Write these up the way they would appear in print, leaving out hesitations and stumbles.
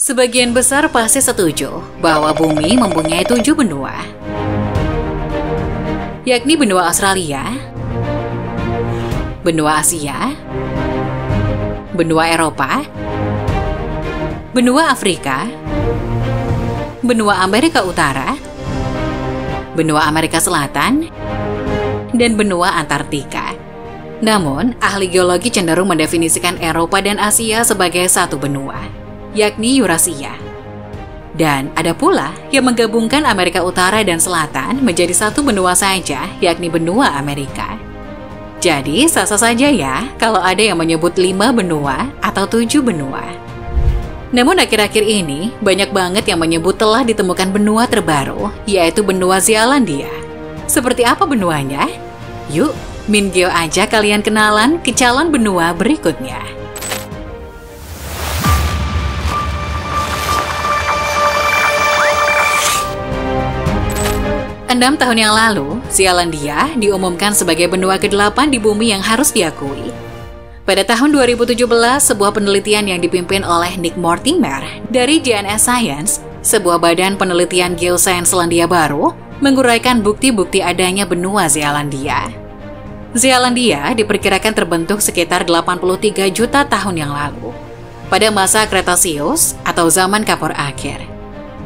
Sebagian besar pasti setuju bahwa bumi mempunyai 7 benua, yakni benua Australia, benua Asia, benua Eropa, benua Afrika, benua Amerika Utara, benua Amerika Selatan, dan benua Antartika. Namun, ahli geologi cenderung mendefinisikan Eropa dan Asia sebagai satu benua, yakni Eurasia. Dan ada pula yang menggabungkan Amerika Utara dan Selatan menjadi satu benua saja, yakni benua Amerika. Jadi, sah-sah saja ya kalau ada yang menyebut 5 benua atau 7 benua. Namun akhir-akhir ini, banyak banget yang menyebut telah ditemukan benua terbaru, yaitu benua Zealandia. Seperti apa benuanya? Yuk, Mingeo aja kalian kenalan ke calon benua berikutnya. 6 tahun yang lalu, Zealandia diumumkan sebagai benua ke-8 di bumi yang harus diakui. Pada tahun 2017, sebuah penelitian yang dipimpin oleh Nick Mortimer dari JNS Science, sebuah badan penelitian geosains Selandia Baru, menguraikan bukti-bukti adanya benua Zealandia. Zealandia diperkirakan terbentuk sekitar 83 juta tahun yang lalu, pada masa Cretaceous atau zaman kapur akhir.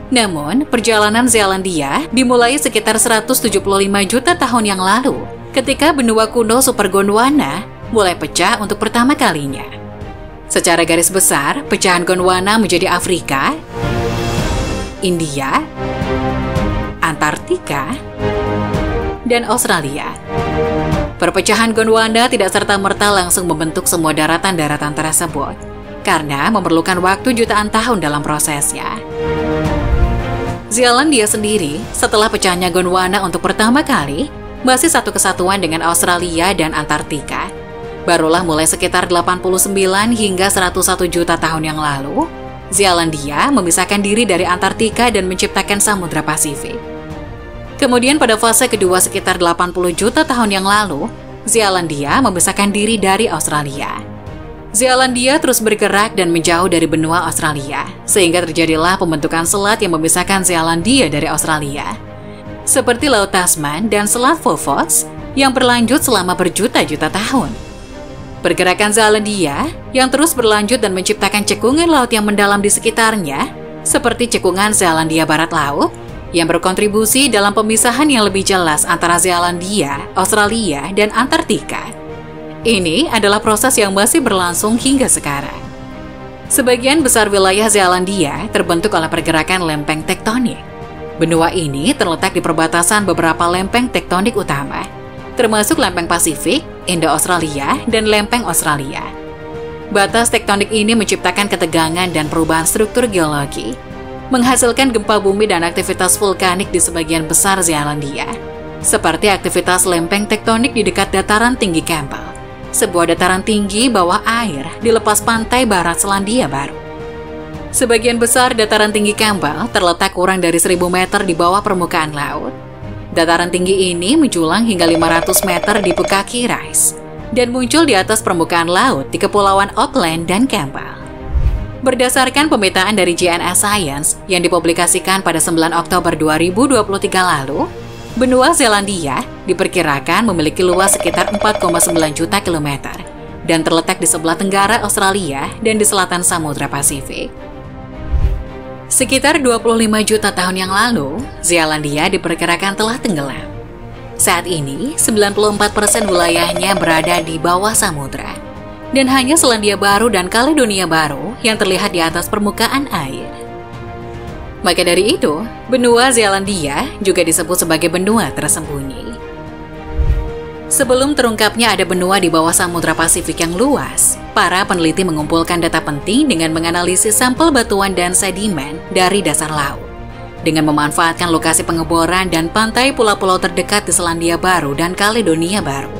Namun, perjalanan Zealandia dimulai sekitar 175 juta tahun yang lalu, ketika benua kuno Super Gondwana mulai pecah untuk pertama kalinya. Secara garis besar, pecahan Gondwana menjadi Afrika, India, Antartika, dan Australia. Perpecahan Gondwana tidak serta-merta langsung membentuk semua daratan-daratan tersebut, karena memerlukan waktu jutaan tahun dalam prosesnya. Zealandia sendiri, setelah pecahnya Gondwana untuk pertama kali, masih satu kesatuan dengan Australia dan Antartika. Barulah mulai sekitar 89 hingga 101 juta tahun yang lalu, Zealandia memisahkan diri dari Antartika dan menciptakan Samudra Pasifik. Kemudian pada fase kedua sekitar 80 juta tahun yang lalu, Zealandia memisahkan diri dari Australia. Zealandia terus bergerak dan menjauh dari benua Australia, sehingga terjadilah pembentukan selat yang memisahkan Zealandia dari Australia, seperti Laut Tasman dan Selat Foveaux yang berlanjut selama berjuta-juta tahun. Pergerakan Zealandia yang terus berlanjut dan menciptakan cekungan laut yang mendalam di sekitarnya, seperti cekungan Zealandia Barat Laut, yang berkontribusi dalam pemisahan yang lebih jelas antara Zealandia, Australia, dan Antartika. Ini adalah proses yang masih berlangsung hingga sekarang. Sebagian besar wilayah Zealandia terbentuk oleh pergerakan lempeng tektonik. Benua ini terletak di perbatasan beberapa lempeng tektonik utama, termasuk lempeng Pasifik, Indo-Australia, dan lempeng Australia. Batas tektonik ini menciptakan ketegangan dan perubahan struktur geologi, menghasilkan gempa bumi dan aktivitas vulkanik di sebagian besar Zealandia, seperti aktivitas lempeng tektonik di dekat dataran tinggi Campbell, sebuah dataran tinggi bawah air di lepas pantai barat Selandia Baru. Sebagian besar dataran tinggi Campbell terletak kurang dari 1000 meter di bawah permukaan laut. Dataran tinggi ini menjulang hingga 500 meter di Pukaki Rise dan muncul di atas permukaan laut di Kepulauan Auckland dan Campbell. Berdasarkan pemetaan dari JNS Science yang dipublikasikan pada 9 Oktober 2023 lalu, benua Zealandia diperkirakan memiliki luas sekitar 4,9 juta kilometer dan terletak di sebelah tenggara Australia dan di selatan Samudra Pasifik. Sekitar 25 juta tahun yang lalu, Zealandia diperkirakan telah tenggelam. Saat ini, 94% wilayahnya berada di bawah samudra, dan hanya Selandia Baru dan Kaledonia Baru yang terlihat di atas permukaan air. Maka dari itu, benua Zealandia juga disebut sebagai benua tersembunyi. Sebelum terungkapnya ada benua di bawah Samudra Pasifik yang luas, para peneliti mengumpulkan data penting dengan menganalisis sampel batuan dan sedimen dari dasar laut, dengan memanfaatkan lokasi pengeboran dan pantai pulau-pulau terdekat di Selandia Baru dan Kaledonia Baru.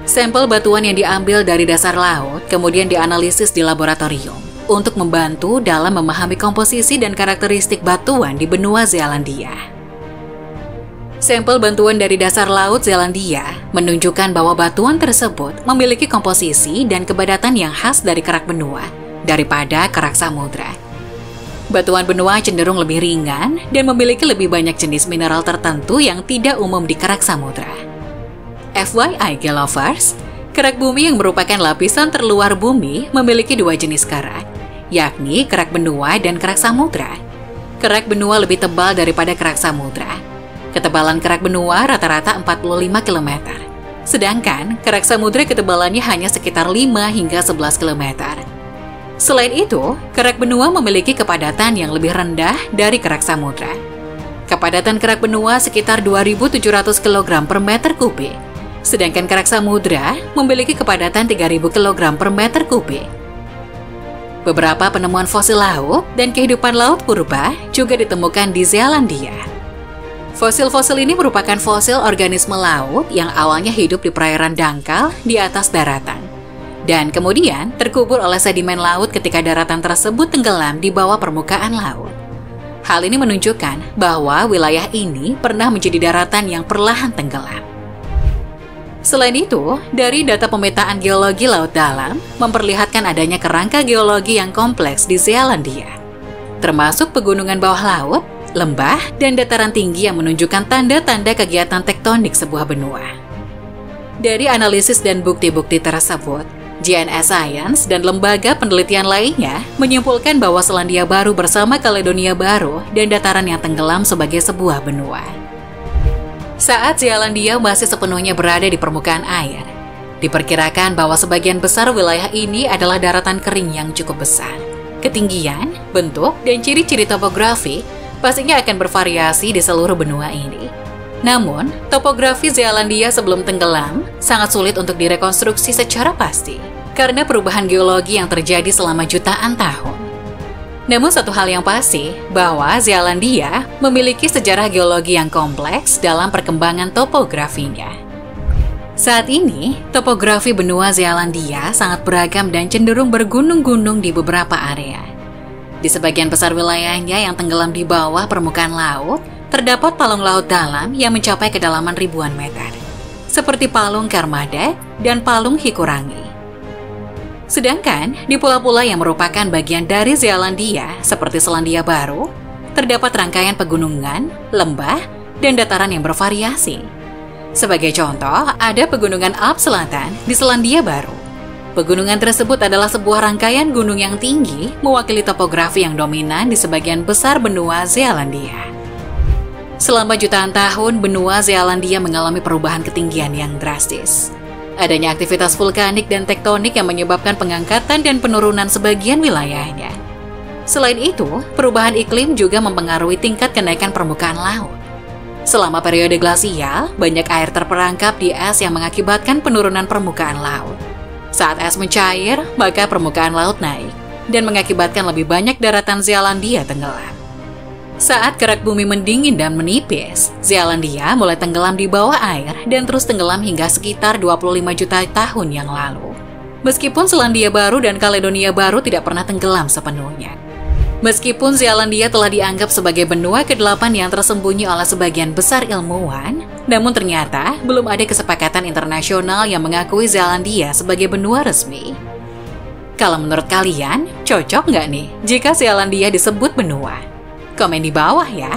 Sampel batuan yang diambil dari dasar laut kemudian dianalisis di laboratorium untuk membantu dalam memahami komposisi dan karakteristik batuan di benua Zealandia. Sampel bantuan dari dasar laut Zealandia menunjukkan bahwa batuan tersebut memiliki komposisi dan kepadatan yang khas dari kerak benua daripada kerak samudra. batuan benua cenderung lebih ringan dan memiliki lebih banyak jenis mineral tertentu yang tidak umum di kerak samudra. FYI Gelovers, kerak bumi yang merupakan lapisan terluar bumi memiliki dua jenis kerak, yakni kerak benua dan kerak samudra. Kerak benua lebih tebal daripada kerak samudra. Ketebalan kerak benua rata-rata 45 km, sedangkan kerak samudra ketebalannya hanya sekitar 5 hingga 11 km. Selain itu, kerak benua memiliki kepadatan yang lebih rendah dari kerak samudra. Kepadatan kerak benua sekitar 2.700 kg per meter kubik, sedangkan kerak samudra memiliki kepadatan 3.000 kg per meter kubik. Beberapa penemuan fosil laut dan kehidupan laut purba juga ditemukan di Zealandia. Fosil-fosil ini merupakan fosil organisme laut yang awalnya hidup di perairan dangkal di atas daratan, dan kemudian terkubur oleh sedimen laut ketika daratan tersebut tenggelam di bawah permukaan laut. Hal ini menunjukkan bahwa wilayah ini pernah menjadi daratan yang perlahan tenggelam. Selain itu, dari data pemetaan geologi laut dalam memperlihatkan adanya kerangka geologi yang kompleks di Zealandia, termasuk pegunungan bawah laut, lembah, dan dataran tinggi yang menunjukkan tanda-tanda kegiatan tektonik sebuah benua. Dari analisis dan bukti-bukti tersebut, GNS Science dan lembaga penelitian lainnya menyimpulkan bahwa Selandia Baru bersama Kaledonia Baru dan dataran yang tenggelam sebagai sebuah benua. Saat Zealandia masih sepenuhnya berada di permukaan air, diperkirakan bahwa sebagian besar wilayah ini adalah daratan kering yang cukup besar. Ketinggian, bentuk, dan ciri-ciri topografi pastinya akan bervariasi di seluruh benua ini. Namun, topografi Zealandia sebelum tenggelam sangat sulit untuk direkonstruksi secara pasti karena perubahan geologi yang terjadi selama jutaan tahun. Namun satu hal yang pasti, bahwa Zealandia memiliki sejarah geologi yang kompleks dalam perkembangan topografinya. Saat ini, topografi benua Zealandia sangat beragam dan cenderung bergunung-gunung di beberapa area. Di sebagian besar wilayahnya yang tenggelam di bawah permukaan laut, terdapat palung laut dalam yang mencapai kedalaman ribuan meter, seperti Palung Kermadec dan Palung Hikurangi. Sedangkan di pulau-pulau yang merupakan bagian dari Zealandia, seperti Selandia Baru, terdapat rangkaian pegunungan, lembah, dan dataran yang bervariasi. Sebagai contoh, ada pegunungan Alps Selatan di Selandia Baru. Pegunungan tersebut adalah sebuah rangkaian gunung yang tinggi, mewakili topografi yang dominan di sebagian besar benua Zealandia. Selama jutaan tahun, benua Zealandia mengalami perubahan ketinggian yang drastis. Adanya aktivitas vulkanik dan tektonik yang menyebabkan pengangkatan dan penurunan sebagian wilayahnya. Selain itu, perubahan iklim juga mempengaruhi tingkat kenaikan permukaan laut. Selama periode glasial, banyak air terperangkap di es yang mengakibatkan penurunan permukaan laut. Saat es mencair, maka permukaan laut naik dan mengakibatkan lebih banyak daratan Zealandia tenggelam. Saat kerak bumi mendingin dan menipis, Zealandia mulai tenggelam di bawah air dan terus tenggelam hingga sekitar 25 juta tahun yang lalu. Meskipun Selandia Baru dan Kaledonia Baru tidak pernah tenggelam sepenuhnya. Meskipun Zealandia telah dianggap sebagai benua ke-8 yang tersembunyi oleh sebagian besar ilmuwan, namun ternyata belum ada kesepakatan internasional yang mengakui Zealandia sebagai benua resmi. Kalau menurut kalian, cocok nggak nih jika Zealandia disebut benua? Komen di bawah ya.